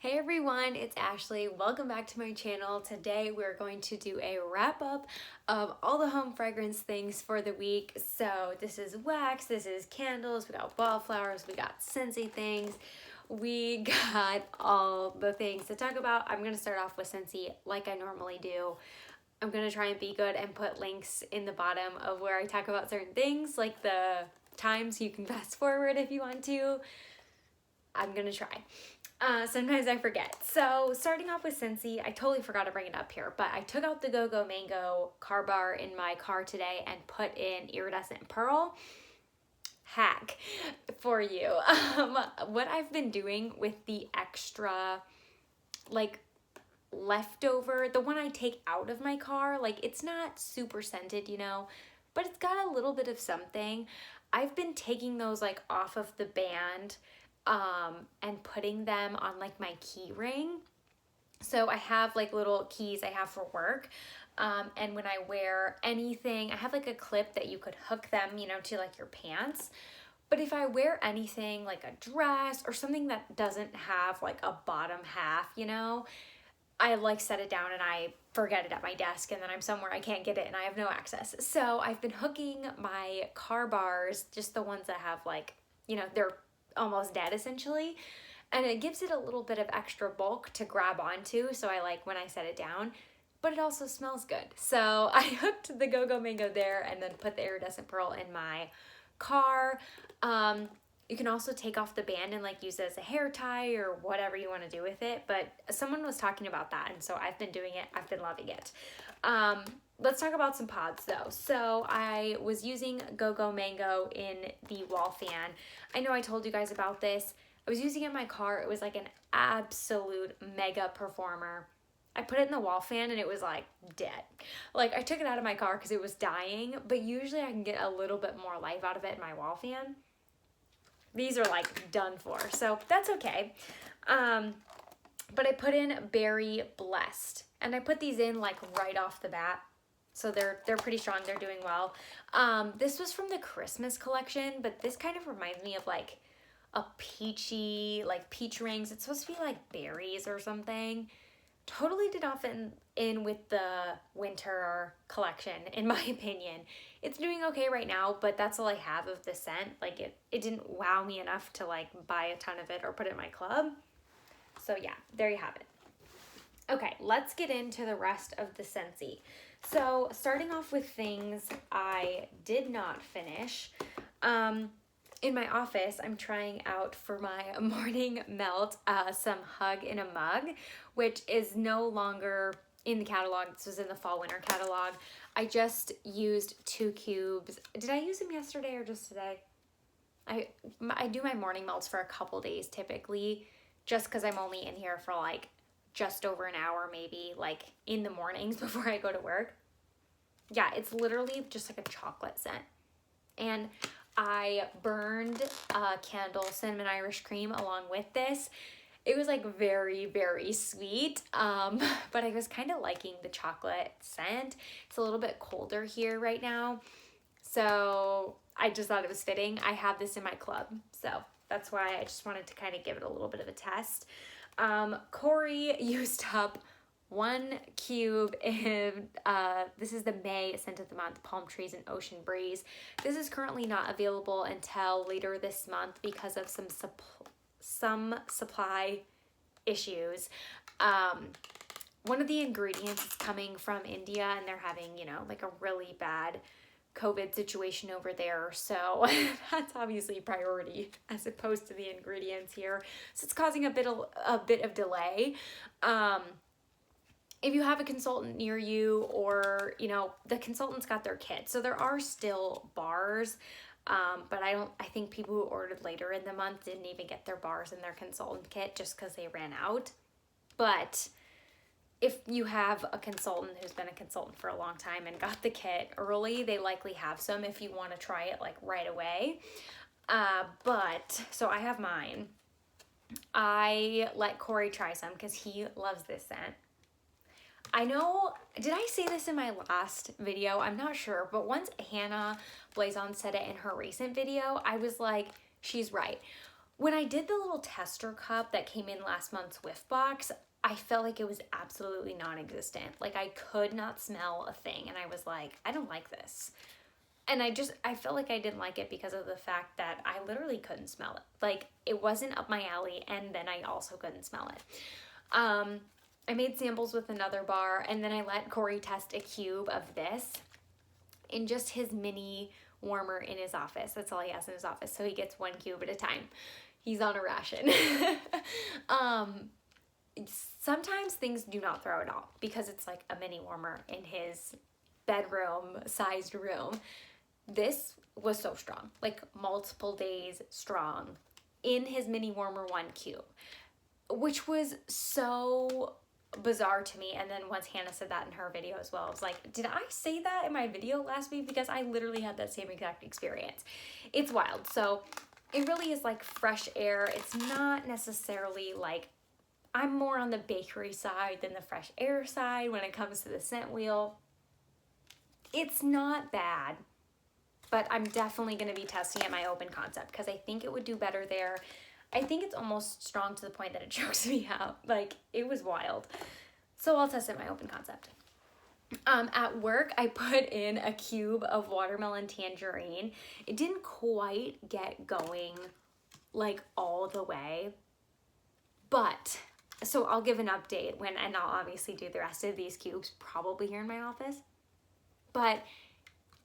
Hey everyone, it's Ashley. Welcome back to my channel. Today we're going to do a wrap up of all the home fragrance things for the week. So this is wax, this is candles, we got wallflowers, we got Scentsy things. We got all the things to talk about. I'm going to start off with Scentsy like I normally do. I'm going to try and be good and put links in the bottom of where I talk about certain things, like the times you can fast forward if you want to. I'm going to try. Sometimes I forget. So starting off with Scentsy, I totally forgot to bring it up here, but I took out the Go-Go Mango car bar in my car today and put in Iridescent Pearl. Hack for you. What I've been doing with the extra, like, leftover, the one I take out of my car, like, it's not super scented, you know, but it's got a little bit of something. I've been taking those, like, off of the band and putting them on like my key ring. So I have like little keys I have for work. And when I wear anything, I have like a clip that you could hook them, you know, to like your pants. But if I wear anything like a dress or something that doesn't have like a bottom half, you know, I like set it down and I forget it at my desk and then I'm somewhere I can't get it and I have no access. So I've been hooking my car bars, just the ones that have like, you know, they're almost dead essentially, and it gives it a little bit of extra bulk to grab onto, so I like when I set it down, but it also smells good. So I hooked the Go-Go Mango there and then put the Iridescent Pearl in my car. You can also take off the band and like use it as a hair tie or whatever you want to do with it, but someone was talking about that and so I've been doing it. I've been loving it. Let's talk about some pods though. So I was using Go-Go Mango in the wall fan. I know I told you guys about this. I was using it in my car. It was like an absolute mega performer. I put it in the wall fan and it was like dead. Like I took it out of my car because it was dying, but usually I can get a little bit more life out of it in my wall fan. These are like done for, so that's okay. But I put in Berry Blessed and I put these in like right off the bat. So they're pretty strong. They're doing well. This was from the Christmas collection, but this kind of reminds me of like a peachy, like peach rings. It's supposed to be like berries or something. Totally did not fit in with the winter collection, in my opinion. It's doing okay right now, but that's all I have of the scent. Like it didn't wow me enough to like buy a ton of it or put it in my club. So yeah, there you have it. Okay, let's get into the rest of the Scentsy. So starting off with things I did not finish. In my office, I'm trying out for my morning melt some Hug in a Mug, which is no longer in the catalog. This was in the fall winter catalog. I just used 2 cubes. Did I use them yesterday or just today? I do my morning melts for a couple days typically, just because I'm only in here for like just over an hour, maybe like in the mornings before I go to work. Yeah, it's literally just like a chocolate scent. And I burned a candle cinnamon Irish cream along with this. It was like very, very sweet, but I was kind of liking the chocolate scent. It's a little bit colder here right now, so I just thought it was fitting. I have this in my club, so that's why I just wanted to kind of give it a little bit of a test. Corey used up 1 cube in, this is the May scent of the month, Palm Trees and Ocean Breeze. This is currently not available until later this month because of some supply issues. One of the ingredients is coming from India and they're having, you know, like a really bad COVID situation over there, so that's obviously priority as opposed to the ingredients here. So it's causing a bit of delay. If you have a consultant near you, or you know, the consultant's got their kit, so there are still bars, but I think people who ordered later in the month didn't even get their bars in their consultant kit just because they ran out. But if you have a consultant who's been a consultant for a long time and got the kit early, they likely have some if you want to try it like right away. But so I have mine. I let Corey try some because he loves this scent. I know, did I say this in my last video? I'm not sure, but once Hannah Blazon said it in her recent video, I was like, she's right. When I did the little tester cup that came in last month's whiff box, I felt like it was absolutely non-existent. Like I could not smell a thing, and I was like, I don't like this. And I felt like I didn't like it because of the fact that I literally couldn't smell it. Like it wasn't up my alley, and then I also couldn't smell it. I made samples with another bar, and then I let Corey test a cube of this in just his mini warmer in his office. That's all he has in his office, so he gets 1 cube at a time. He's on a ration. Sometimes things do not throw at all because it's like a mini warmer in his bedroom sized room. This was so strong, like multiple days strong in his mini warmer 1 cube, which was so bizarre to me. And then once Hannah said that in her video as well, I was like, did I say that in my video last week? Because I literally had that same exact experience. It's wild. So it really is like fresh air. It's not necessarily like, I'm more on the bakery side than the fresh air side when it comes to the scent wheel. It's not bad, but I'm definitely going to be testing it my open concept because I think it would do better there. I think it's almost strong to the point that it chokes me out. Like, it was wild. So I'll test it my open concept. At work, I put in a cube of watermelon tangerine. It didn't quite get going like all the way, but so I'll give an update and I'll obviously do the rest of these cubes probably here in my office. But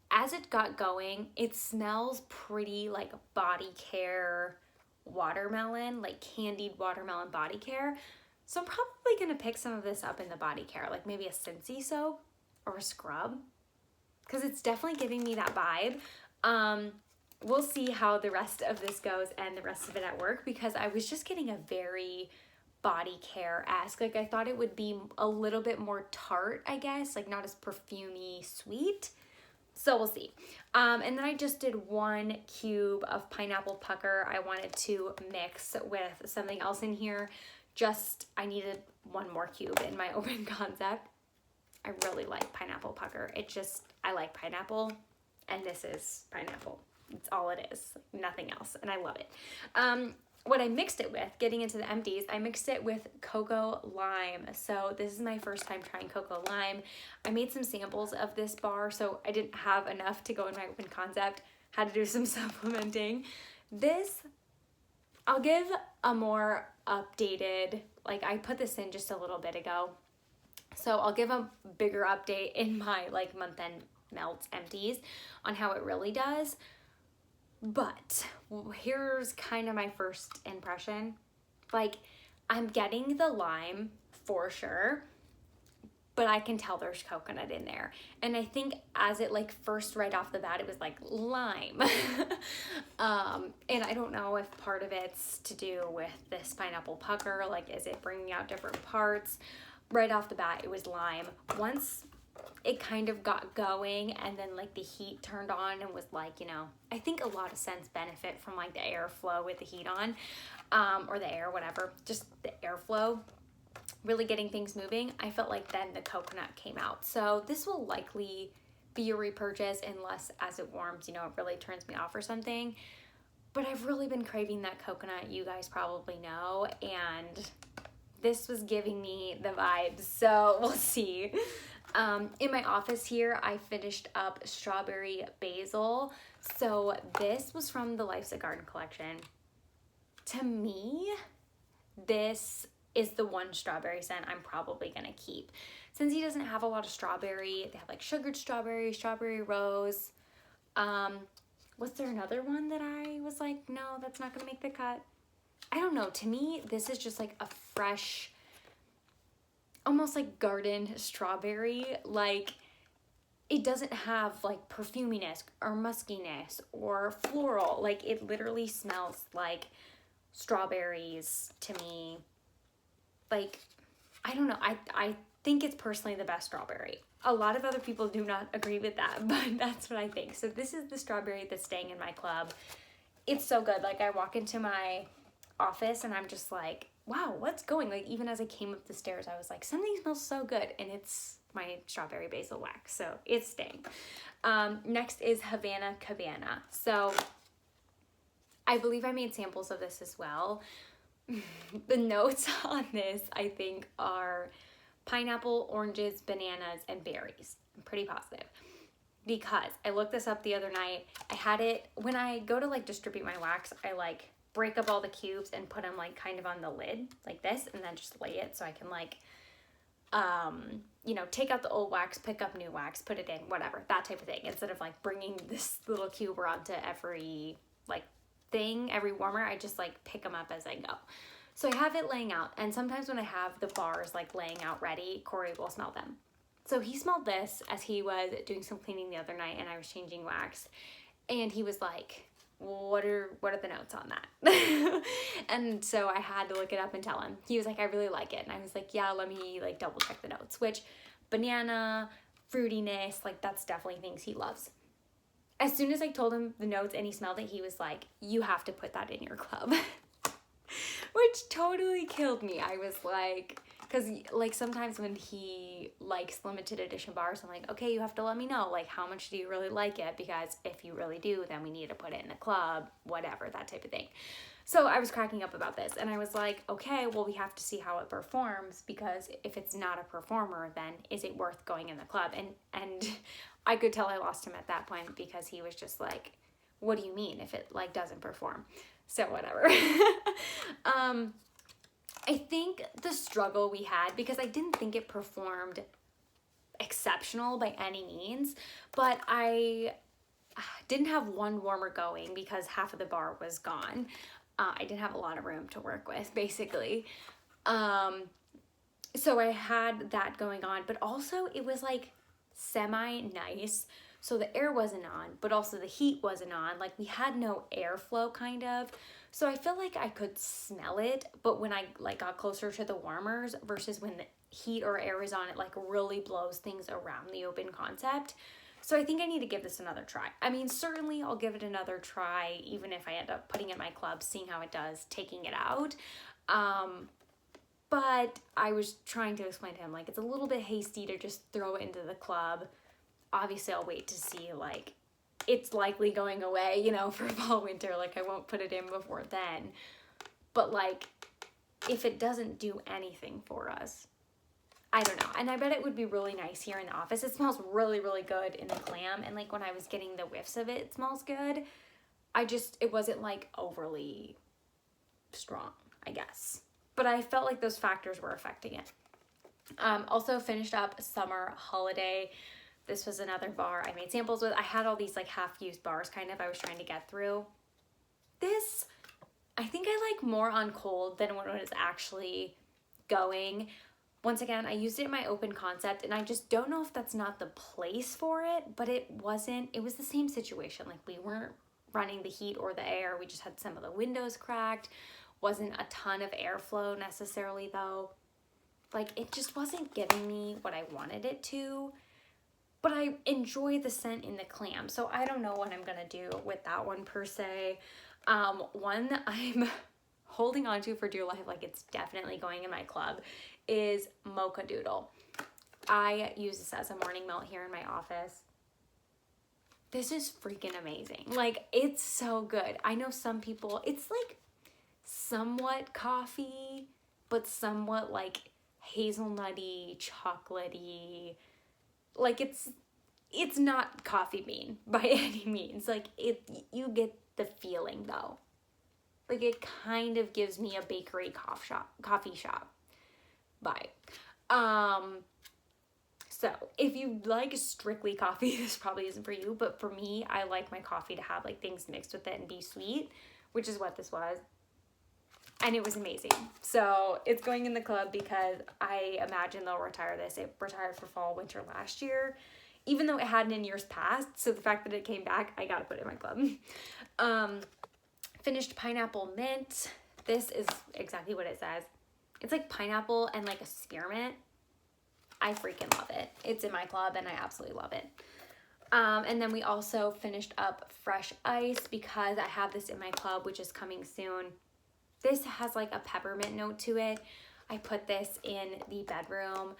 as it got going, it smells pretty like body care watermelon, like candied watermelon body care. So I'm probably going to pick some of this up in the body care, like maybe a Scentsy soap or a scrub, because it's definitely giving me that vibe. We'll see how the rest of this goes and the rest of it at work, because I was just getting a very body care-esque. Like I thought it would be a little bit more tart, I guess, like not as perfumey sweet. So we'll see. And then I just did 1 cube of pineapple pucker. I wanted to mix with something else in here. I needed 1 more cube in my open concept. I really like pineapple pucker. I like pineapple, and this is pineapple. It's all it is, nothing else, and I love it. What I mixed it with, getting into the empties, I mixed it with cocoa lime. So this is my first time trying cocoa lime. I made some samples of this bar, so I didn't have enough to go in my open concept. Had to do some supplementing. This, I'll give a more updated, like I put this in just a little bit ago. So I'll give a bigger update in my like month-end melts empties on how it really does. But here's kind of my first impression. Like, I'm getting the lime for sure, but I can tell there's coconut in there. And I think as it like first right off the bat, it was like lime. And I don't know if part of it's to do with this pineapple pucker, like is it bringing out different parts? Right off the bat, it was lime. Once it kind of got going and then like the heat turned on and was like, you know, I think a lot of scents benefit from like the airflow with the heat on, or the air, whatever, just the airflow really getting things moving. I felt like then the coconut came out. So this will likely be a repurchase unless as it warms, you know, it really turns me off or something. But I've really been craving that coconut, you guys probably know, and this was giving me the vibes, so we'll see. In my office here, I finished up strawberry basil. So this was from the Life's a Garden collection. To me, this is the one strawberry scent I'm probably gonna keep. Since he doesn't have a lot of strawberry, they have like sugared strawberry, strawberry rose. Was there another one that I was like, no, that's not gonna make the cut? I don't know. To me, this is just like a fresh, almost like garden strawberry. Like, it doesn't have like perfuminess or muskiness or floral. Like, it literally smells like strawberries to me. Like, I don't know. I think it's personally the best strawberry. A lot of other people do not agree with that, but that's what I think. So this is the strawberry that's staying in my club. It's so good. Like, I walk into my office and I'm just like, wow, what's going? Like, even as I came up the stairs, I was like, something smells so good, and it's my strawberry basil wax, so it's staying. Next is Havana Cabana. So I believe I made samples of this as well. The notes on this, I think, are pineapple, oranges, bananas, and berries. I'm pretty positive. Because I looked this up the other night. I had it, when I go to like distribute my wax, I like break up all the cubes and put them like kind of on the lid like this, and then just lay it so I can like, you know, take out the old wax, pick up new wax, put it in, whatever, that type of thing. Instead of like bringing this little cube onto every like thing, every warmer, I just like pick them up as I go. So I have it laying out, and sometimes when I have the bars like laying out ready, Corey will smell them. So he smelled this as he was doing some cleaning the other night, and I was changing wax, and he was like, what are the notes on that? And so I had to look it up and tell him. He was like, I really like it. And I was like, yeah, let me like double check the notes, which banana, fruitiness, like that's definitely things he loves. As soon as I told him the notes and he smelled it, he was like, you have to put that in your club. Which totally killed me. I was like, because like sometimes when he likes limited edition bars, I'm like, okay, you have to let me know, like how much do you really like it? Because if you really do, then we need to put it in the club, whatever, that type of thing. So I was cracking up about this, and I was like, okay, well, we have to see how it performs, because if it's not a performer, then is it worth going in the club? And I could tell I lost him at that point, because he was just like, what do you mean if it like doesn't perform? So whatever. I think the struggle we had, because I didn't think it performed exceptional by any means, but I didn't have one warmer going because half of the bar was gone. I didn't have a lot of room to work with, basically. So I had that going on, but also it was like semi-nice. So the air wasn't on, but also the heat wasn't on. Like we had no airflow kind of. So I feel like I could smell it, but when I like got closer to the warmers versus when the heat or air is on, it like really blows things around the open concept. So I think I need to give this another try. I mean, certainly I'll give it another try, even if I end up putting it in my club, seeing how it does, taking it out. But I was trying to explain to him, like, it's a little bit hasty to just throw it into the club. Obviously, I'll wait to see, like, it's likely going away, you know, for fall, winter. Like, I won't put it in before then. But, like, if it doesn't do anything for us, I don't know. And I bet it would be really nice here in the office. It smells really, really good in the clam. And, like, when I was getting the whiffs of it, it smells good. It wasn't, like, overly strong, I guess. But I felt like those factors were affecting it. Also finished up Summer Holiday. This was another bar I made samples with. I had all these like half-used bars kind of I was trying to get through. This, I think I like more on cold than when it was actually going. Once again, I used it in my open concept, and I just don't know if that's not the place for it, but it was the same situation. Like we weren't running the heat or the air. We just had some of the windows cracked. Wasn't a ton of airflow necessarily though. Like it just wasn't giving me what I wanted it to. But I enjoy the scent in the clam, so I don't know what I'm gonna do with that one per se. One that I'm holding on to for dear life, like it's definitely going in my club, is Mocha Doodle. I use this as a morning melt here in my office. This is freaking amazing. Like, it's so good. I know some people, it's like somewhat coffee, but somewhat like hazelnutty, chocolatey. Like it's not coffee bean by any means. Like you get the feeling though. Like it kind of gives me a bakery coffee shop vibe. So if you like strictly coffee, this probably isn't for you, but for me, I like my coffee to have like things mixed with it and be sweet, which is what this was. And it was amazing. So it's going in the club because I imagine they'll retire this. It retired for fall, winter last year, even though it hadn't in years past. So the fact that it came back, I gotta put it in my club. Finished pineapple mint. This is exactly what it says. It's like pineapple and like a spearmint. I freaking love it. It's in my club and I absolutely love it. And then we also finished up fresh ice because I have this in my club, which is coming soon. This has like a peppermint note to it. I put this in the bedroom.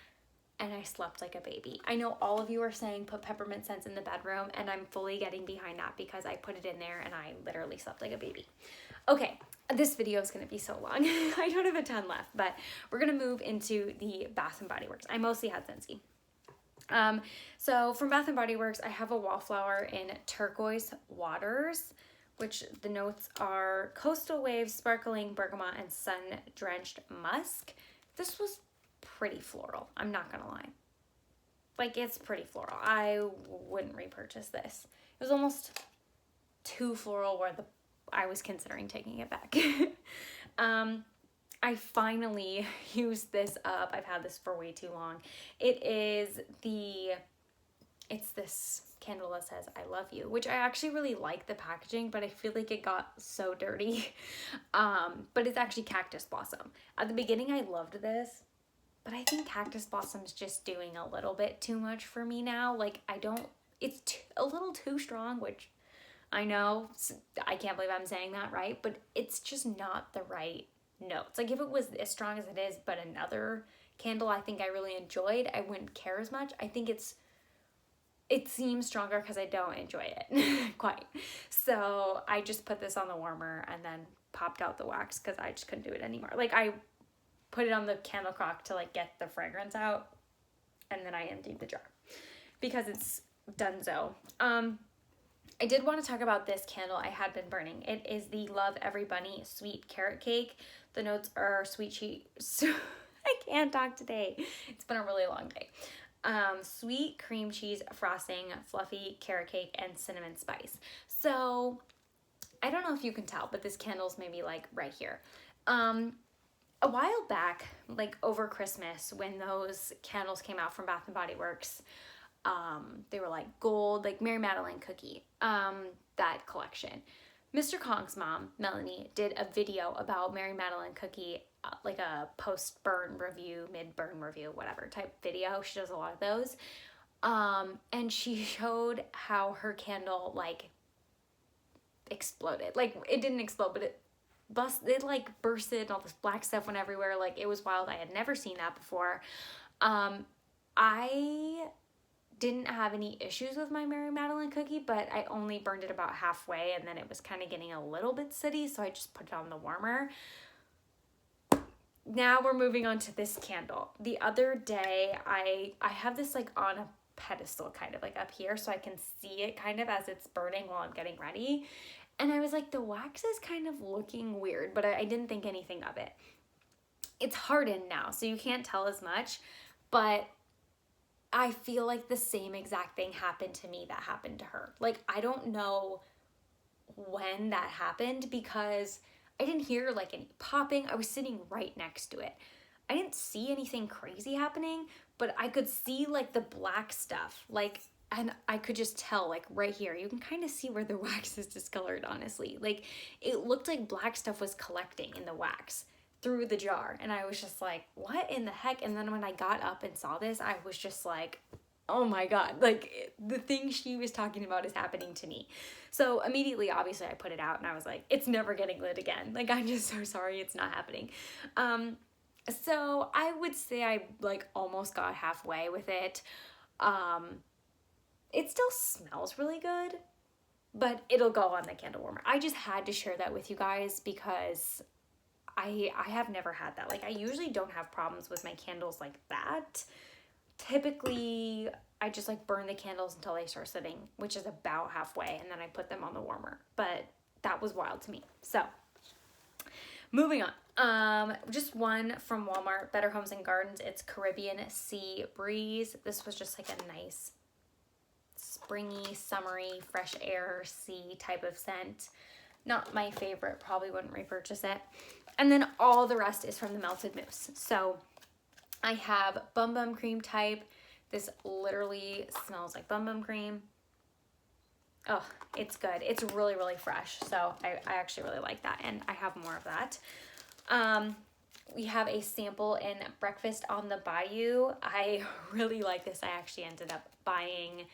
and I slept like a baby. I know all of you are saying put peppermint scents in the bedroom, and I'm fully getting behind that because I put it in there and I literally slept like a baby. Okay, this video is going to be so long. I don't have a ton left, but we're going to move into the Bath & Body Works. I mostly had Scentsy. So from Bath & Body Works, I have a wallflower in Turquoise Waters, which the notes are Coastal Waves, Sparkling Bergamot, and Sun-Drenched Musk. This was pretty floral, I'm not gonna lie. Like, it's pretty floral. I wouldn't repurchase this. It was almost too floral where I was considering taking it back. I finally used this up. I've had this for way too long. It's this candle that says I love you, which I actually really like the packaging, but I feel like it got so dirty. But it's actually Cactus Blossom. At the beginning I loved this, but I think Cactus Blossom's just doing a little bit too much for me now. Like, it's a little too strong, which I know, I can't believe I'm saying that, right? But it's just not the right notes. Like, if it was as strong as it is, but another candle I think I really enjoyed, I wouldn't care as much. I think it seems stronger because I don't enjoy it quite. So I just put this on the warmer and then popped out the wax because I just couldn't do it anymore. Like, I put it on the candle crock to like get the fragrance out, and then I emptied the jar because it's donezo. I did want to talk about this candle I had been burning. It is the Love Every Bunny Sweet Carrot Cake. The notes are sweet cheese. I can't talk today. It's been a really long day. Sweet cream cheese frosting, fluffy carrot cake, and cinnamon spice. So I don't know if you can tell, but this candle's maybe like right here. A while back, like over Christmas, when those candles came out from Bath & Body Works, they were like gold, like Mary Madeline cookie, that collection. Mr. Kong's mom, Melanie, did a video about Mary Madeline cookie, like a post-burn review, mid-burn review, whatever type video. She does a lot of those. And she showed how her candle like exploded. Like, it didn't explode, but it like bursted and all this black stuff went everywhere. Like, it was wild. I had never seen that before. I didn't have any issues with my Mary Madeline cookie, but I only burned it about halfway, and then it was kind of getting a little bit sooty, so I just put it on the warmer. Now we're moving on to this candle. The other day, I have this like on a pedestal kind of like up here, so I can see it kind of as it's burning while I'm getting ready. And I was like, the wax is kind of looking weird, but I didn't think anything of it. It's hardened now, so you can't tell as much, but I feel like the same exact thing happened to me that happened to her. Like, I don't know when that happened because I didn't hear like any popping. I was sitting right next to it. I didn't see anything crazy happening, but I could see like the black stuff, like, and I could just tell like right here, you can kind of see where the wax is discolored, honestly. Like, it looked like black stuff was collecting in the wax through the jar, and I was just like, what in the heck? And then when I got up and saw this, I was just like, oh my god, like, the thing she was talking about is happening to me. So immediately, obviously, I put it out and I was like, it's never getting lit again. Like, I'm just so sorry, it's not happening. So I would say I like almost got halfway with it. It still smells really good, but it'll go on the candle warmer. I just had to share that with you guys because I have never had that. Like, I usually don't have problems with my candles like that. Typically, I just like burn the candles until they start sitting, which is about halfway, and then I put them on the warmer. But that was wild to me. So, moving on. Just one from Walmart, Better Homes and Gardens. It's Caribbean Sea Breeze. This was just like a nice springy, summery, fresh air, sea type of scent. Not my favorite, probably wouldn't repurchase it. And then all the rest is from the Melted Mousse. So I have Bum Bum Cream type. This literally smells like Bum Bum Cream. Oh, it's good. It's really, really fresh. So I actually really like that. And I have more of that. We have a sample in Breakfast on the Bayou. I really like this. I actually ended up buying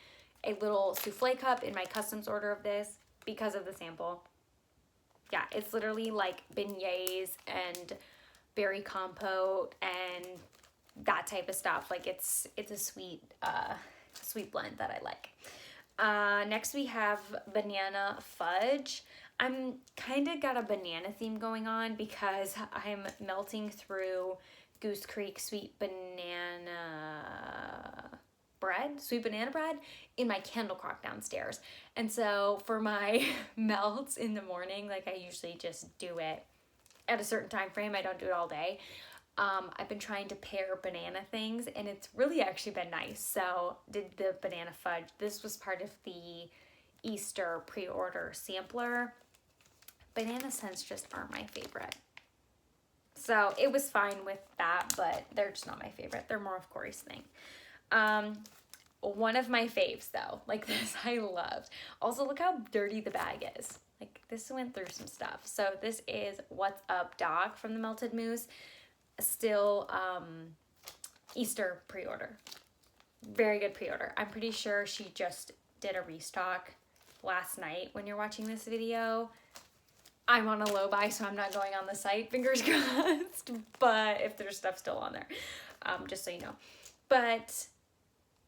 a little souffle cup in my customs order of this because of the sample. Yeah, it's literally like beignets and berry compote and that type of stuff. Like it's a sweet blend that I like. Next we have banana fudge. I'm kind of got a banana theme going on because I'm melting through Goose Creek sweet banana bread in my candle crock downstairs. And so for my melts in the morning, like I usually just do it at a certain time frame. I don't do it all day. I've been trying to pair banana things, and it's really actually been nice. So did the banana fudge. This was part of the Easter pre-order sampler. Banana scents just aren't my favorite. So it was fine with that, but they're just not my favorite. They're more of Corey's thing. One of my faves though, like this I loved. Also, look how dirty the bag is. Like this went through some stuff. So this is What's Up Doc from the Melted Mousse. Still Easter pre-order. Very good pre-order. I'm pretty sure she just did a restock last night when you're watching this video. I'm on a low buy, so I'm not going on the site, fingers crossed, but if there's stuff still on there, just so you know. But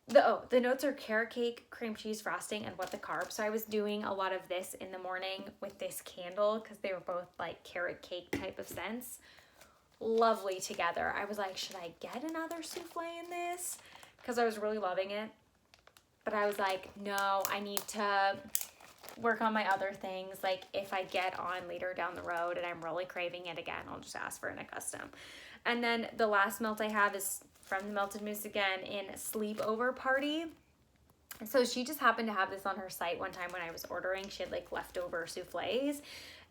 the notes are carrot cake, cream cheese frosting, and what the carbs. So I was doing a lot of this in the morning with this candle because they were both like carrot cake type of scents. Lovely together. I was like, should I get another souffle in this? Because I was really loving it. But I was like, no, I need to work on my other things. Like if I get on later down the road and I'm really craving it again, I'll just ask for it in a custom. And then the last melt I have is from the Melted Mousse again in Sleepover Party. So she just happened to have this on her site one time when I was ordering. She had like leftover souffles.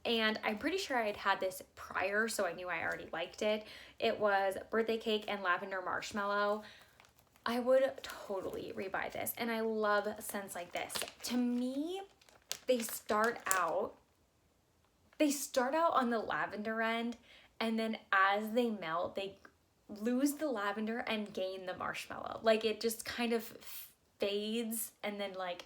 And I'm pretty sure I had had this prior, so I knew I already liked it. It was birthday cake and lavender marshmallow. I would totally rebuy this. And I love scents like this. To me, they start out on the lavender end, and then as they melt, they lose the lavender and gain the marshmallow. Like it just kind of fades, and then like,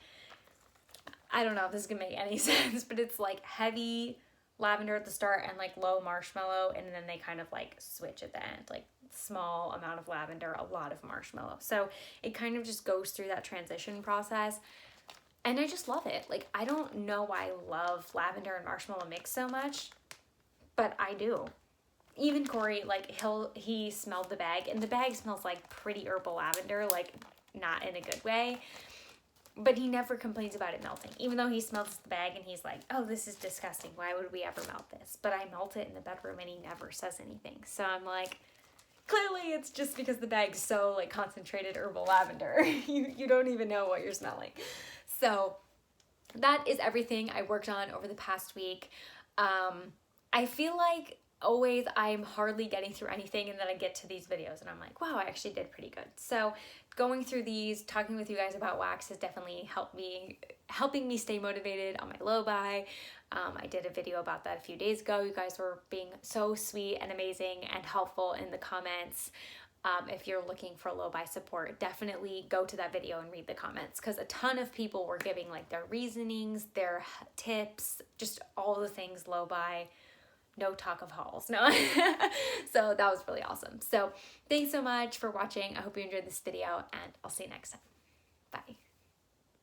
I don't know if this is gonna make any sense, but it's like heavy lavender at the start and like low marshmallow, and then they kind of like switch at the end, like small amount of lavender, a lot of marshmallow. So it kind of just goes through that transition process. And I just love it. Like, I don't know why I love lavender and marshmallow mix so much, but I do. Even Corey, like, he smelled the bag, and the bag smells like pretty herbal lavender, like, not in a good way. But he never complains about it melting, even though he smells the bag and he's like, oh, this is disgusting. Why would we ever melt this? But I melt it in the bedroom and he never says anything. So I'm like, clearly it's just because the bag's so like concentrated herbal lavender. You don't even know what you're smelling. So that is everything I worked on over the past week. I feel like always I'm hardly getting through anything, and then I get to these videos and I'm like, wow, I actually did pretty good. So going through these, talking with you guys about wax has definitely helping me stay motivated on my low buy. I did a video about that a few days ago. You guys were being so sweet and amazing and helpful in the comments. If you're looking for low buy support, definitely go to that video and read the comments, because a ton of people were giving like their reasonings, their tips, just all the things low buy. No talk of hauls. No. So that was really awesome. So thanks so much for watching. I hope you enjoyed this video, and I'll see you next time. Bye.